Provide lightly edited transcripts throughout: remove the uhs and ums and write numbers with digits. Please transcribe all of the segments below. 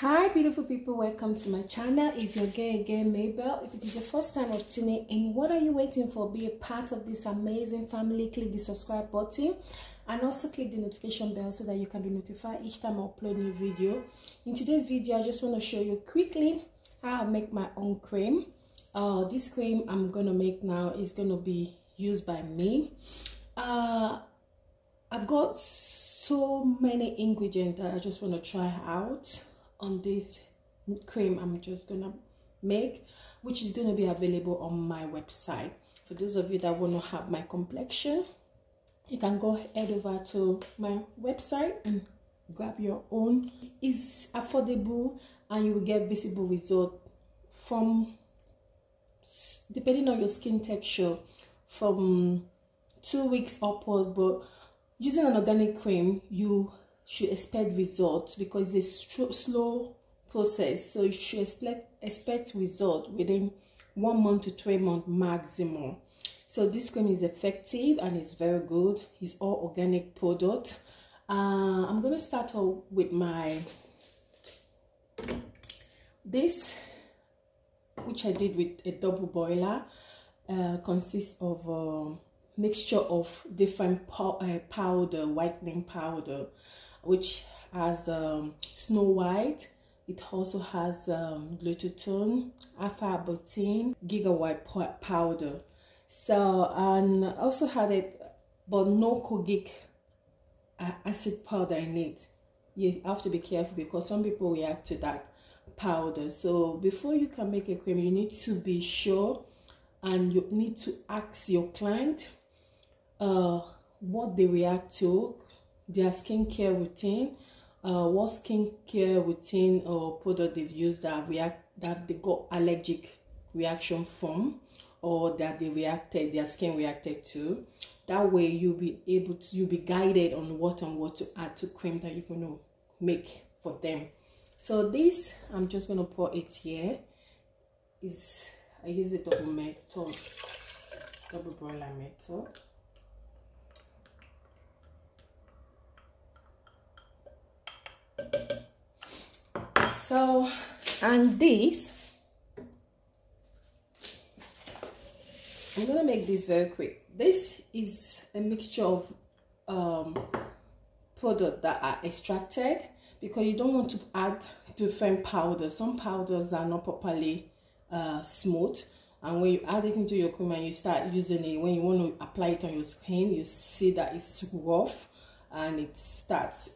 Hi beautiful people, welcome to my channel. It's your girl again, Mabel. If it is your first time of tuning in, what are you waiting for? Be a part of this amazing family. Click the subscribe button and also click the notification bell so that you can be notified each time I upload new video. In today's video, I just want to show you quickly how I make my own cream. This cream I'm gonna make now is gonna be used by me. I've got so many ingredients that I just want to try out on this cream I'm just gonna make, which is gonna be available on my website. For those of you that want to have my complexion, you can go head over to my website and grab your own. It's affordable and you will get visible result from, depending on your skin texture, from 2 weeks upwards. But using an organic cream, you should expect results because it's a slow process, so you should expect results within 1 month to 3 months maximum. So this cream is effective and it's very good. It's all organic product. I'm going to start off with this, which I did with a double boiler. Consists of a mixture of different powder, whitening powder, which has Snow White. It also has glutathione, alpha-arbutin, gigabyte powder. So, and I also had it, but no kojic acid powder in it. You have to be careful because some people react to that powder. So before you can make a cream, you need to be sure and you need to ask your client what they react to, their skincare routine, what skincare routine or product they've used that they got allergic reaction from, or that their skin reacted to. That way you'll be guided on what to add to cream that you're going to make for them. So this, I'm just going to pour it here. I use a double broiler method. So, and this, I'm gonna make this very quick. This is a mixture of product that are extracted, because you don't want to add different powders. Some powders are not properly smooth, and when you add it into your cream and you start using it, when you want to apply it on your skin, you see that it's rough and it starts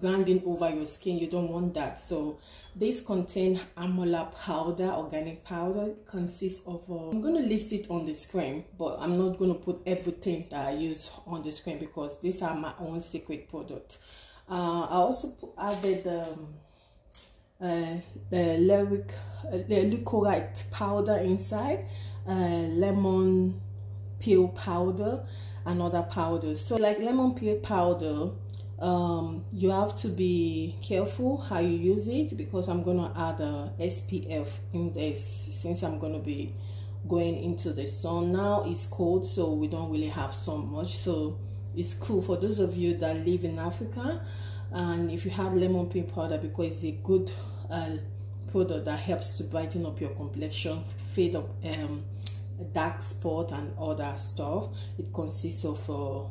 grinding over your skin. You don't want that. So this contains amla powder, organic powder. It consists of I'm going to list it on the screen, but I'm not going to put everything that I use on the screen because these are my own secret product. I also added the licorice powder inside, lemon peel powder, and other powders. So like lemon peel powder, you have to be careful how you use it, because I'm going to add a SPF in this, since I'm going to be going into the sun. Now it's cold, so we don't really have sun much, so it's cool for those of you that live in Africa. And if you have lemon peel powder, because it's a good product that helps to brighten up your complexion, fade up dark spot and other stuff. It consists of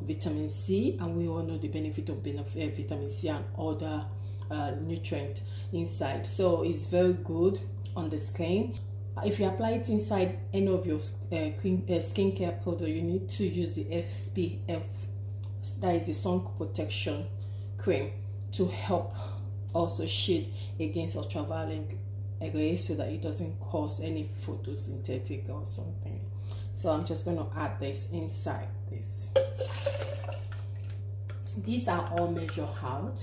vitamin C, and we all know the benefit of vitamin C and other nutrients inside. So it's very good on the skin. If you apply it inside any of your skincare product, you need to use the SPF, that is the sun protection cream, to help also shield against ultraviolet rays, so that it doesn't cause any photosynthetic or something. So I'm just going to add this inside this. These are all measured out.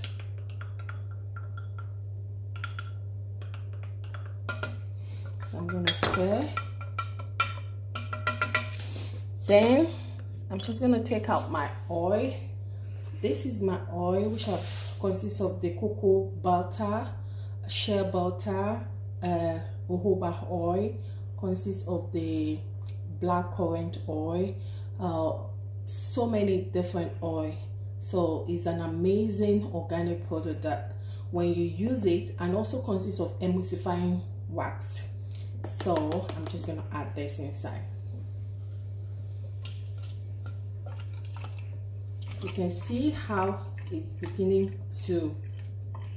So I'm going to stir. Then I'm just going to take out my oil. This is my oil, which consists of the cocoa butter, shea butter, jojoba oil, consists of the black currant oil, so many different oil. So it's an amazing organic product that when you use it, and also consists of emulsifying wax. So I'm just going to add this inside. You can see how it's beginning to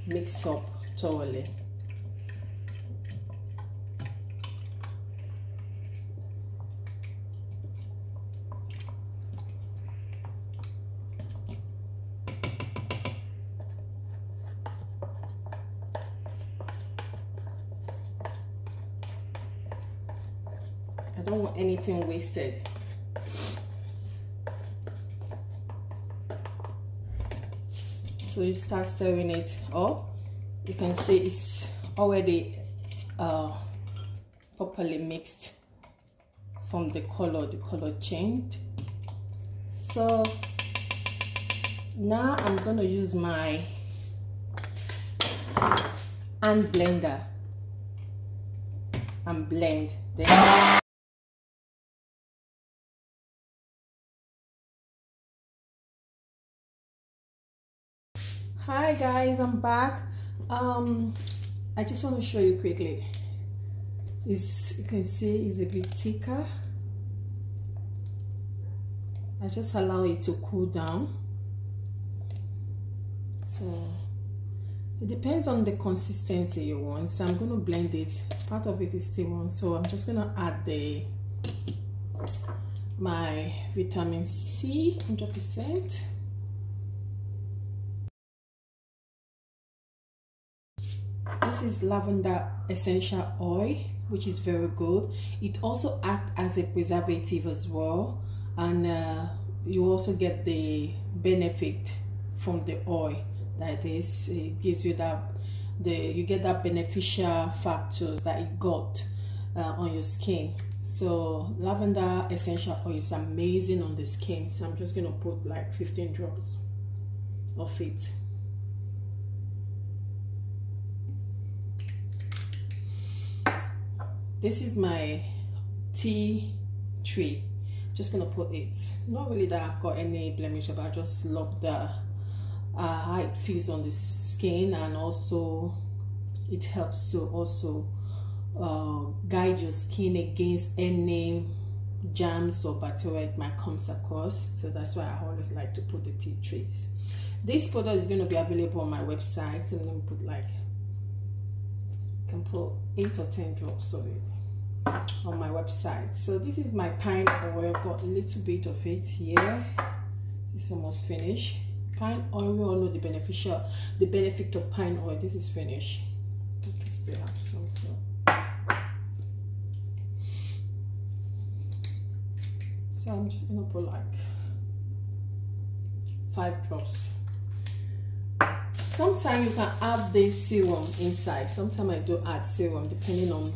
mix up thoroughly. I don't want anything wasted. So you start stirring it up. You can see it's already properly mixed from the color changed. So now I'm going to use my hand blender and blend them. Hi guys, I'm back. I just want to show you quickly. You can see it's a bit thicker. I just allow it to cool down. So it depends on the consistency you want. So I'm going to blend it. Part of it is still on, so I'm just going to add my vitamin C 100%. This is lavender essential oil, which is very good. It also acts as a preservative as well, and you also get the benefit from the oil. That is, it gives you that you get that beneficial factors that it got on your skin. So lavender essential oil is amazing on the skin. So I'm just gonna put like 15 drops of it. This is my tea tree. Just gonna put it. Not really that I've got any blemish, but I just love the how it feels on the skin, and also it helps to also guide your skin against any germs or bacteria it might come across. So that's why I always like to put the tea trees. This product is going to be available on my website, so I'm going to put like, you can put 8 or 10 drops of it on my website. So this is my pine oil. I've got a little bit of it here. It's almost finished. Pine oil, we all know the benefit of pine oil. This is finished. I still have some, so I'm just gonna put like 5 drops. Sometimes you can add this serum inside. Sometimes I do add serum depending on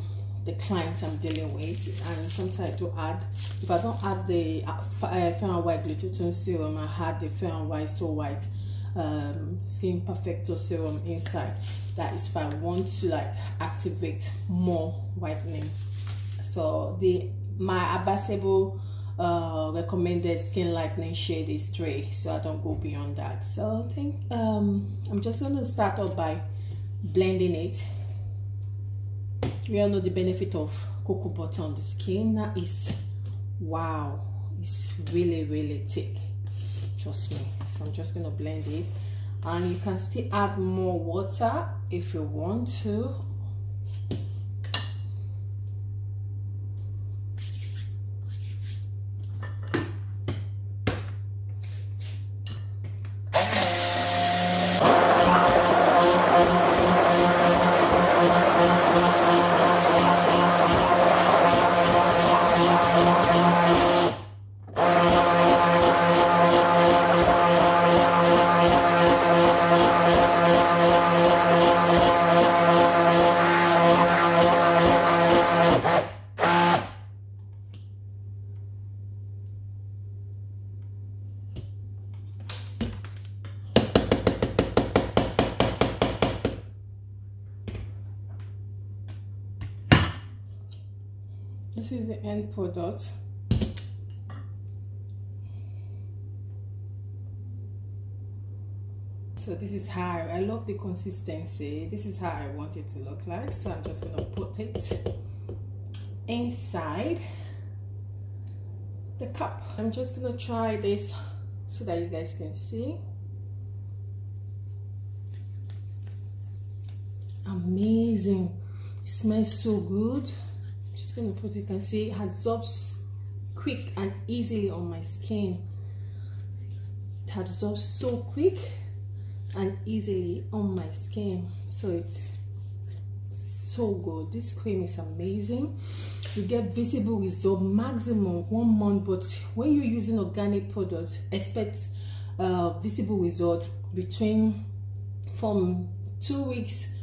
the client I'm dealing with, and sometimes I do add, if I don't add the Fair and White glutathione serum, I add the Fair and White So White Skin Perfector serum inside. That is if I want to like activate more whitening. So my advisable recommended skin lightening shade is 3, so I don't go beyond that. So I think I'm just going to start off by blending it. We all know the benefit of cocoa butter on the skin. That is, wow, it's really thick, trust me. So I'm just going to blend it, and you can still add more water if you want to. This is the end product. So So this is how I love the consistency. This is how I want it to look like. So I'm just gonna put it inside the cup. I'm just gonna try this so that you guys can see. Amazing. It smells so good. Just gonna put it, you can see it absorbs quick and easily on my skin. It absorbs so quick and easily on my skin, so it's so good. This cream is amazing. You get visible result maximum 1 month, but when you're using organic products, expect visible result from 2 weeks.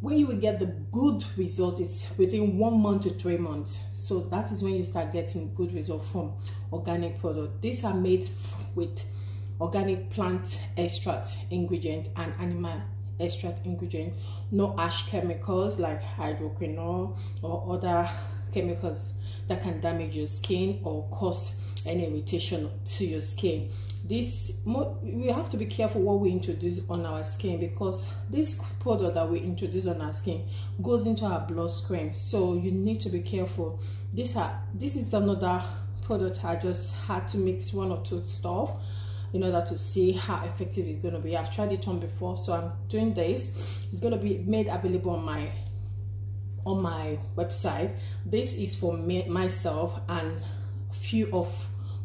When you will get the good result, it's within 1 month to 3 months. So that is when you start getting good result from organic product. These are made with organic plant extract ingredient and animal extract ingredient. No harsh chemicals like hydroquinone or other chemicals that can damage your skin or cause any irritation to your skin. We have to be careful what we introduce on our skin, because this product that we introduce on our skin goes into our bloodstream, so you need to be careful. This is another product I just had to mix 1 or 2 stuff in order to see how effective it's going to be. I've tried it on before, so I'm doing this. It's going to be made available on my website. This is for myself and a few of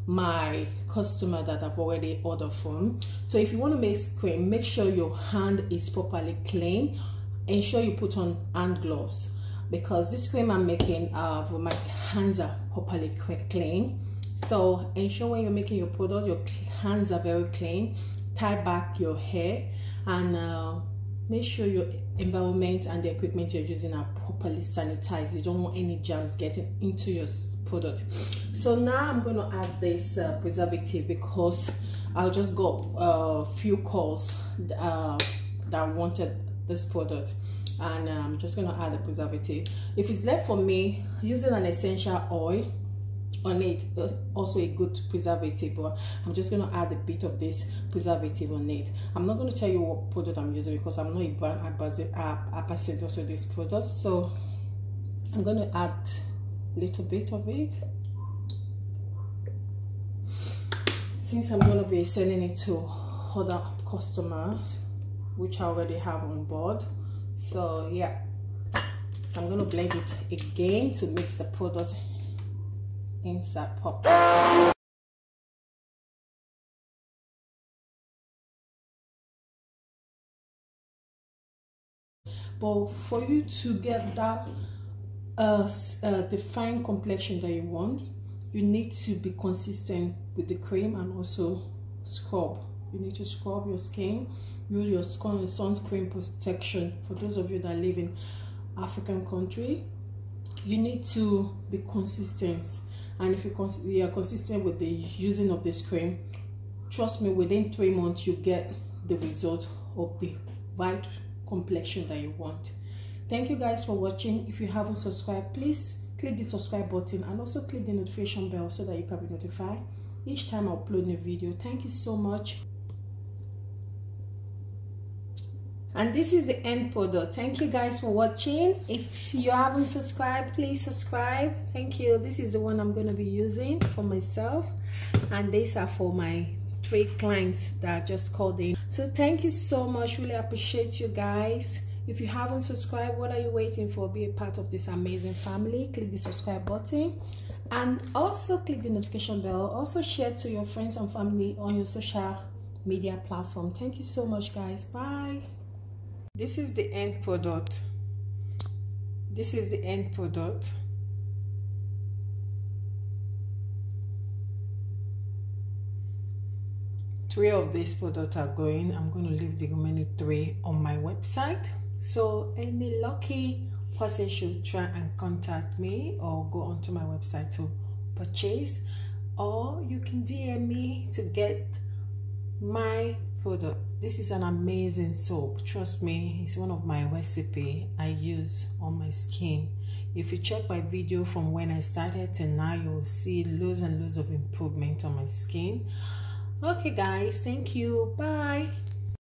my customer that I've already ordered from. So if you want to make cream, make sure your hand is properly clean. Ensure you put on hand gloves, because this cream I'm making, my hands are properly clean. So ensure when you're making your product, your hands are very clean. Tie back your hair and make sure your environment and the equipment you're using are properly sanitized. You don't want any germs getting into your product. So now I'm going to add this preservative, because I just got a few calls that wanted this product, and I'm just going to add the preservative. If it's left for me, using an essential oil on it, also a good preservative, but I'm just going to add a bit of this preservative on it. I'm not going to tell you what product I'm using, because I'm not a brand ambassador to this product. So I'm going to add a little bit of it, since I'm going to be selling it to other customers which I already have on board. So yeah, I'm going to blend it again to mix the product inside properly. But for you to get that defined complexion that you want, you need to be consistent with the cream and also scrub. You need to scrub your skin, use your sunscreen protection. For those of you that live in African country, you need to be consistent. And if you are consistent with the using of this cream, trust me, within 3 months you get the result of the right complexion that you want. Thank you guys for watching. If you haven't subscribed, please click the subscribe button and also click the notification bell so that you can be notified each time I upload a video. Thank you so much. And this is the end product. Thank you guys for watching. If you haven't subscribed, please subscribe. Thank you. This is the one I'm going to be using for myself, and these are for my 3 clients that just called in. So thank you so much. Really appreciate you guys. If you haven't subscribed, what are you waiting for? Be a part of this amazing family. Click the subscribe button and also click the notification bell. Also share to your friends and family on your social media platform. Thank you so much guys. Bye. This is the end product. This is the end product. Three of these products are going. I'm going to leave the remaining 3 on my website. So any lucky person should try and contact me or go onto my website to purchase, or you can DM me to get my product. This is an amazing soap. Trust me, it's one of my recipe I use on my skin. If you check my video from when I started to now, you'll see loads and loads of improvement on my skin. Okay guys, thank you. Bye.